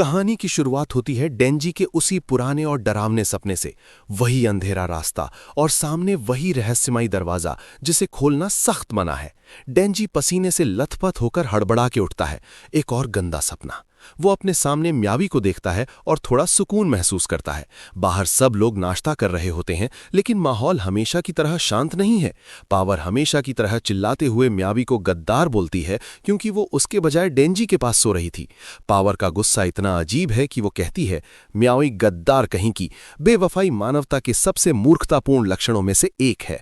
कहानी की शुरुआत होती है डेंजी के उसी पुराने और डरावने सपने से। वही अंधेरा रास्ता और सामने वही रहस्यमयी दरवाजा जिसे खोलना सख्त मना है। डेंजी पसीने से लथपथ होकर हड़बड़ा के उठता है। एक और गंदा सपना। वो अपने सामने म्यावी को देखता है और थोड़ा सुकून महसूस करता है। बाहर सब लोग नाश्ता कर रहे होते हैं, लेकिन माहौल हमेशा की तरह शांत नहीं है। पावर हमेशा की तरह चिल्लाते हुए म्यावी को गद्दार बोलती है, क्योंकि वो उसके बजाय डेंजी के पास सो रही थी। पावर का गुस्सा इतना अजीब है कि वो कहती है, म्यावी गद्दार कहीं की। बेवफाई मानवता के सबसे मूर्खतापूर्ण लक्षणों में से एक है।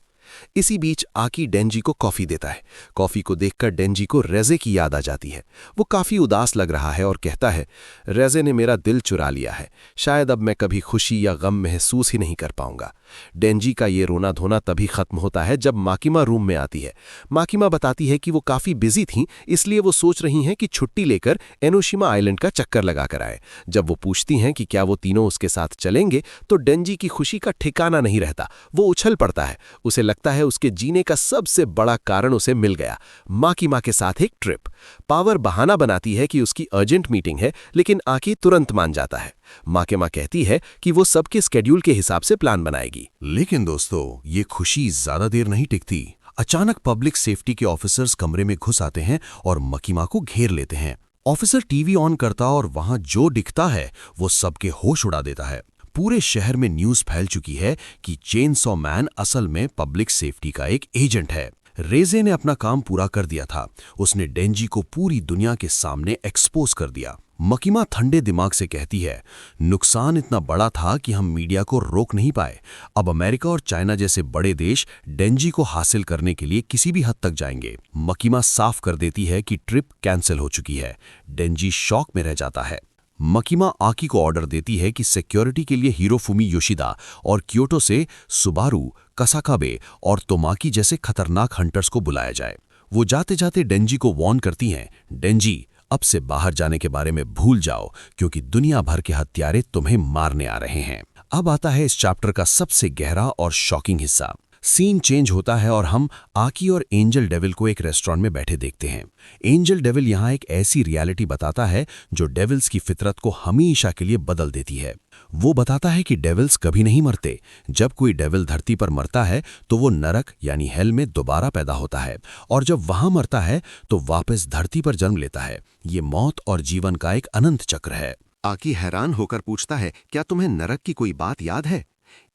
इसी बीच आकी डेंजी को कॉफी देता है। कॉफी को देखकर डेंजी को रेजे की याद आ जाती है। वो काफी उदास लग रहा है और कहता है, रेजे ने मेरा दिल चुरा लिया है। शायद अब मैं कभी खुशी या गम महसूस ही नहीं कर पाऊंगा। डेंजी का ये रोना धोना तभी खत्म होता है जब माकिमा रूम में आती है। माकिमा बताती है कि वो काफी बिजी थीं, इसलिए वो सोच रही हैं कि छुट्टी लेकर एनोशिमा आइलैंड का चक्कर लगाकर आए। जब वो पूछती हैं कि क्या वो तीनों उसके साथ चलेंगे, तो डेंजी की खुशी का ठिकाना नहीं रहता। वो उछल पड़ता है। उसे लगता है उसके जीने का सबसे बड़ा कारण उसे मिल गया, माकिमा के साथ एक ट्रिप। पावर बहाना बनाती है कि उसकी अर्जेंट मीटिंग है, लेकिन आकी तुरंत मान जाता है। माकिमा कहती है कि वो सबके स्केड्यूल के हिसाब से प्लान बनाएगी। लेकिन दोस्तों, ये खुशी ज्यादा देर नहीं टिकती। अचानक पब्लिक सेफ्टी के ऑफिसर्स कमरे में घुस आते हैं और माकिमा को घेर लेते हैं। ऑफिसर टीवी ऑन करता और वहां जो दिखता है वो सबके होश उड़ा देता है। पूरे शहर में न्यूज़ फैल चुकी है कि चेनसॉ मैन असल में पब्लिक सेफ्टी का एक एजेंट है। रेजे ने अपना काम पूरा कर दिया था। उसने डेंजी को पूरी दुनिया के सामने एक्सपोज कर दिया। माकिमा ठंडे दिमाग से कहती है, नुकसान इतना बड़ा था कि हम मीडिया को रोक नहीं पाए। अब अमेरिका और चाइना जैसे बड़े देश डेंजी को हासिल करने के लिए किसी भी हद तक जाएंगे। माकिमा साफ कर देती है कि ट्रिप कैंसिल हो चुकी है। डेंजी शॉक में रह जाता है। माकिमा आकी को ऑर्डर देती है कि सिक्योरिटी के लिए हिरोफुमी योशिदा और क्योटो से सुबारू, कसाकाबे और तोमाकी जैसे खतरनाक हंटर्स को बुलाया जाए। वो जाते जाते डेंजी को वार्न करती हैं, डेंजी, अब से बाहर जाने के बारे में भूल जाओ, क्योंकि दुनिया भर के हत्यारे तुम्हें मारने आ रहे हैं। अब आता है इस चैप्टर का सबसे गहरा और शॉकिंग हिस्सा। सीन चेंज होता है और हम आकी और एंजल डेविल को एक रेस्टोरेंट में बैठे देखते हैं। एंजल डेविल यहाँ एक ऐसी रियलिटी बताता है जो डेविल्स की फितरत को हमेशा के लिए बदल देती है। वो बताता है कि डेविल्स कभी नहीं मरते। जब कोई डेविल धरती पर मरता है तो वो नरक यानी हेल में दोबारा पैदा होता है, और जब वहां मरता है तो वापस धरती पर जन्म लेता है। ये मौत और जीवन का एक अनंत चक्र है। आकी हैरान होकर पूछता है, क्या तुम्हें नरक की कोई बात याद है?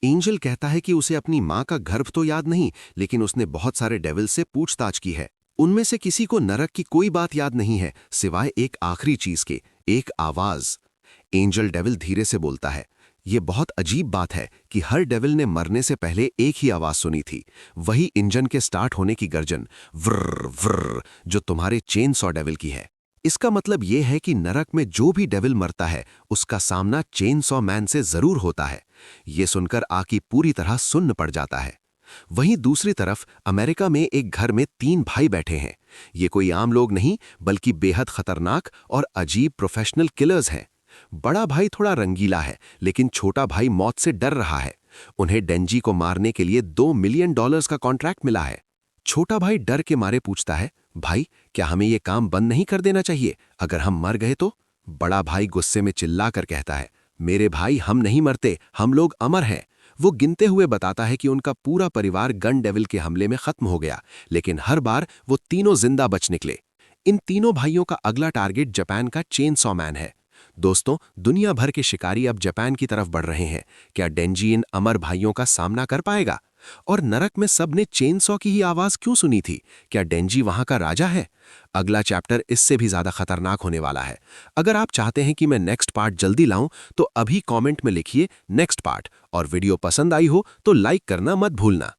एंजल कहता है कि उसे अपनी माँ का गर्भ तो याद नहीं, लेकिन उसने बहुत सारे डेविल से पूछताछ की है। उनमें से किसी को नरक की कोई बात याद नहीं है, सिवाय एक आखिरी चीज के, एक आवाज। एंजल डेविल धीरे से बोलता है, ये बहुत अजीब बात है कि हर डेविल ने मरने से पहले एक ही आवाज सुनी थी, वही इंजन के स्टार्ट होने की गर्जन, व्र व्र, जो तुम्हारे चेनसॉ डेविल की है। इसका मतलब यह है कि नरक में जो भी डेविल मरता है उसका सामना चेनसॉ मैन से जरूर होता है। ये सुनकर आकी पूरी तरह सुन्न पड़ जाता है। वहीं दूसरी तरफ अमेरिका में एक घर में 3 भाई बैठे हैं। ये कोई आम लोग नहीं, बल्कि बेहद खतरनाक और अजीब प्रोफेशनल किलर्स हैं। बड़ा भाई थोड़ा रंगीला है, लेकिन छोटा भाई मौत से डर रहा है। उन्हें डेंजी को मारने के लिए $2 मिलियन का कॉन्ट्रैक्ट मिला है। छोटा भाई डर के मारे पूछता है, भाई, क्या हमें ये काम बंद नहीं कर देना चाहिए? अगर हम मर गए तो? बड़ा भाई गुस्से में चिल्लाकर कहता है, मेरे भाई, हम नहीं मरते, हम लोग अमर हैं। वो गिनते हुए बताता है कि उनका पूरा परिवार गन डेविल के हमले में खत्म हो गया, लेकिन हर बार वो तीनों जिंदा बच निकले। इन तीनों भाइयों का अगला टारगेट जापान का चेनसॉ मैन है। दोस्तों, दुनिया भर के शिकारी अब जापान की तरफ बढ़ रहे हैं। क्या डेंजी इन अमर भाइयों का सामना कर पाएगा? और नरक में सबने चेनसॉ की ही आवाज क्यों सुनी थी? क्या डेंजी वहां का राजा है? अगला चैप्टर इससे भी ज्यादा खतरनाक होने वाला है। अगर आप चाहते हैं कि मैं नेक्स्ट पार्ट जल्दी लाऊं, तो अभी कमेंट में लिखिए नेक्स्ट पार्ट, और वीडियो पसंद आई हो तो लाइक करना मत भूलना।